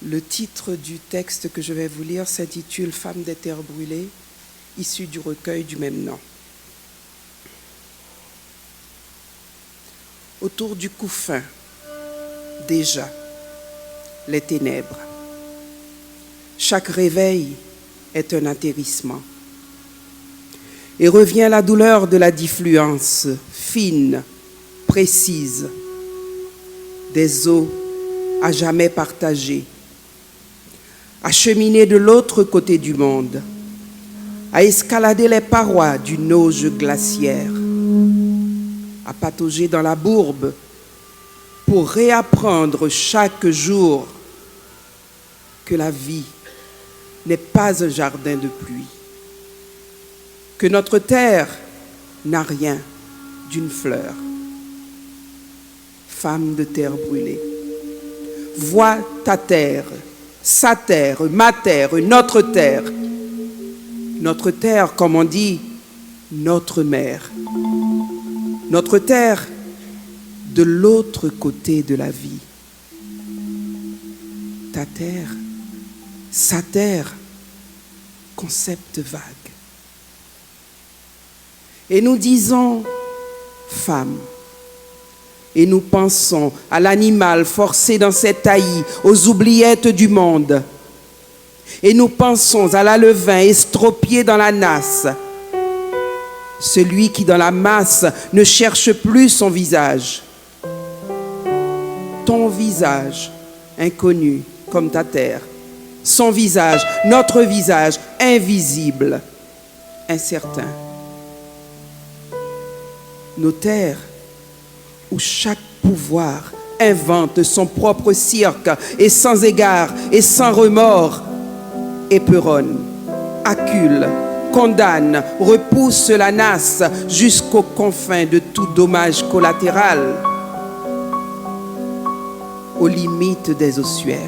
Le titre du texte que je vais vous lire s'intitule « Femme des terres brûlées », issu du recueil du même nom. Autour du couffin, déjà, les ténèbres. Chaque réveil est un atterrissement. Et revient la douleur de la diffluence, fine, précise, des eaux à jamais partagées, à cheminer de l'autre côté du monde, à escalader les parois d'une auge glaciaire, à patauger dans la bourbe pour réapprendre chaque jour que la vie n'est pas un jardin de pluie, que notre terre n'a rien d'une fleur. Femme de terre brûlée, vois ta terre, sa terre, ma terre, notre terre. Notre terre, comme on dit, notre mère. Notre terre de l'autre côté de la vie. Ta terre, sa terre, concept vague. Et nous disons femme. Et nous pensons à l'animal forcé dans ses taillis, aux oubliettes du monde. Et nous pensons à l'alevain estropié dans la nasse, celui qui dans la masse ne cherche plus son visage. Ton visage, inconnu comme ta terre. Son visage, notre visage, invisible, incertain. Nos terres, où chaque pouvoir invente son propre cirque et sans égard et sans remords, éperonne, accule, condamne, repousse la nasse jusqu'aux confins de tout dommage collatéral, aux limites des ossuaires.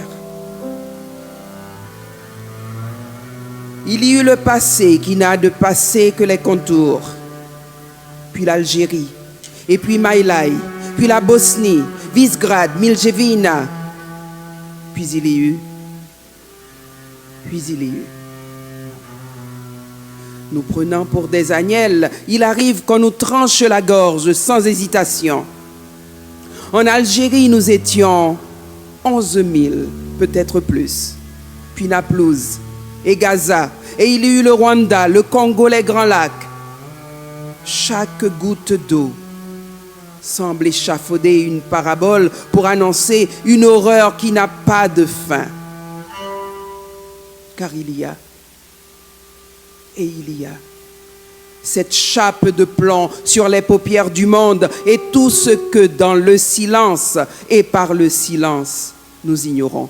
Il y eut le passé qui n'a de passé que les contours, puis l'Algérie, et puis Maïlaï, puis la Bosnie, Visegrad, Miljevina, puis il y eut. Nous prenant pour des agnelles, il arrive qu'on nous tranche la gorge sans hésitation. En Algérie, nous étions 11 000, peut-être plus, puis Naplouse et Gaza, et il y eut le Rwanda, le Congo, les Grands Lacs. Chaque goutte d'eau semble échafauder une parabole pour annoncer une horreur qui n'a pas de fin. Car il y a cette chape de plomb sur les paupières du monde et tout ce que dans le silence et par le silence nous ignorons.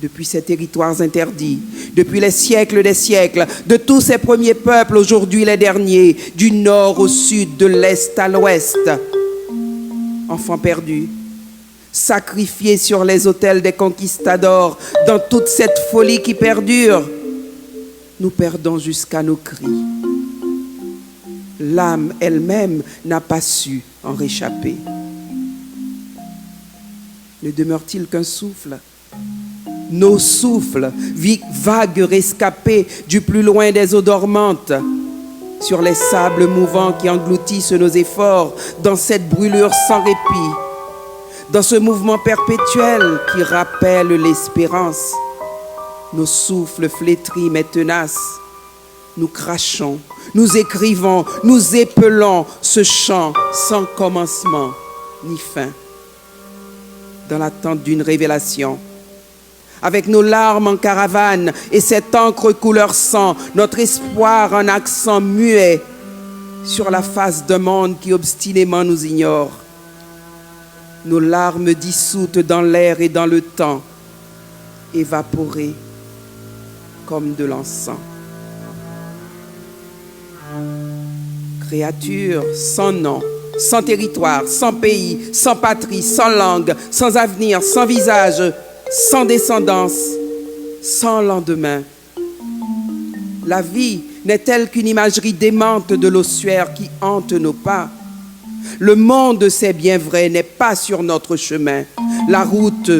Depuis ces territoires interdits, depuis les siècles des siècles, de tous ces premiers peuples, aujourd'hui les derniers, du nord au sud, de l'est à l'ouest, enfants perdus, sacrifiés sur les autels des conquistadors, dans toute cette folie qui perdure, nous perdons jusqu'à nos cris. L'âme elle-même n'a pas su en réchapper. Ne demeure-t-il qu'un souffle? Nos souffles, vagues rescapées du plus loin des eaux dormantes, sur les sables mouvants qui engloutissent nos efforts, dans cette brûlure sans répit, dans ce mouvement perpétuel qui rappelle l'espérance. Nos souffles flétris mais tenaces, nous crachons, nous écrivons, nous épelons ce chant sans commencement ni fin, dans l'attente d'une révélation. Avec nos larmes en caravane et cette encre couleur sang, notre espoir en accent muet sur la face d'un monde qui obstinément nous ignore. Nos larmes dissoutes dans l'air et dans le temps, évaporées comme de l'encens. Créatures sans nom, sans territoire, sans pays, sans patrie, sans langue, sans avenir, sans visage, sans descendance, sans lendemain. La vie n'est-elle qu'une imagerie démente de l'ossuaire qui hante nos pas? Le monde, c'est bien vrai, n'est pas sur notre chemin. La route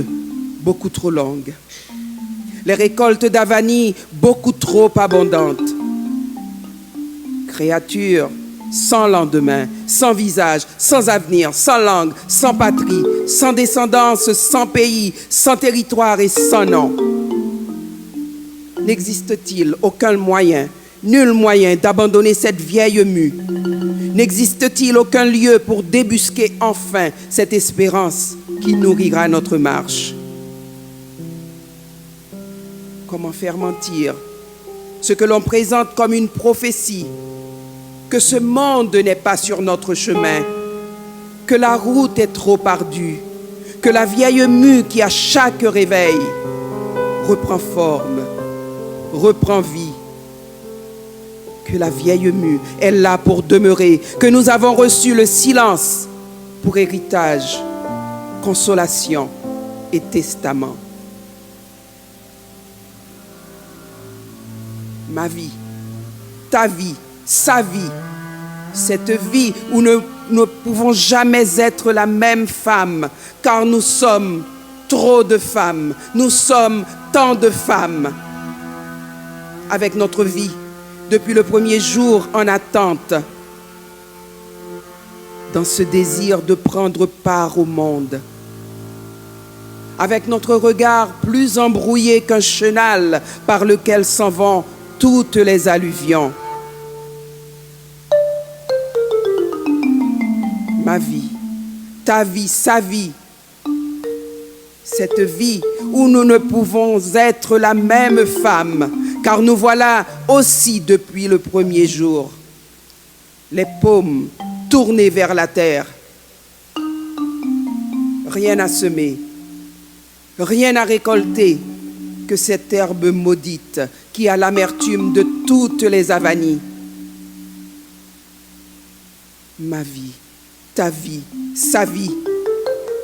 beaucoup trop longues. Les récoltes d'Avani, beaucoup trop abondantes. Créatures sans lendemain, sans visage, sans avenir, sans langue, sans patrie, sans descendance, sans pays, sans territoire et sans nom. N'existe-t-il aucun moyen, nul moyen d'abandonner cette vieille mue? N'existe-t-il aucun lieu pour débusquer enfin cette espérance qui nourrira notre marche? Comment faire mentir ce que l'on présente comme une prophétie, que ce monde n'est pas sur notre chemin, que la route est trop ardue, que la vieille mue qui à chaque réveil reprend forme, reprend vie, que la vieille mue est là pour demeurer, que nous avons reçu le silence pour héritage, consolation et testament. Ma vie, ta vie, sa vie, cette vie où nous ne pouvons jamais être la même femme, car nous sommes trop de femmes, nous sommes tant de femmes, avec notre vie, depuis le premier jour en attente, dans ce désir de prendre part au monde, avec notre regard plus embrouillé qu'un chenal par lequel s'en vont toutes les alluvions. Ma vie, ta vie, sa vie, cette vie où nous ne pouvons être la même femme, car nous voilà aussi depuis le premier jour, les paumes tournées vers la terre, rien à semer, rien à récolter que cette herbe maudite qui a l'amertume de toutes les avanies. Ma vie, ta vie, sa vie,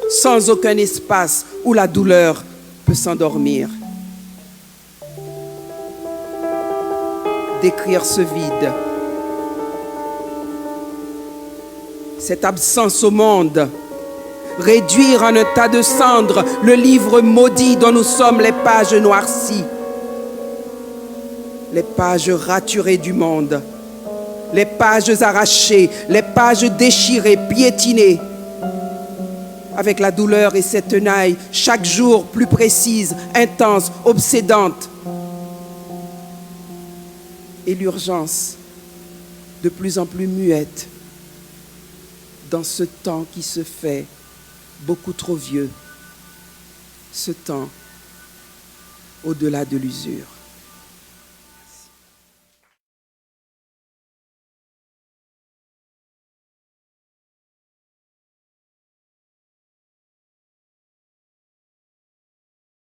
sans aucun espace où la douleur peut s'endormir. Décrire ce vide, cette absence au monde, réduire en un tas de cendres le livre maudit dont nous sommes les pages noircies, les pages raturées du monde, les pages arrachées, les pages déchirées, piétinées, avec la douleur et cette tenaille chaque jour plus précise, intense, obsédante, et l'urgence de plus en plus muette dans ce temps qui se fait beaucoup trop vieux, ce temps au-delà de l'usure.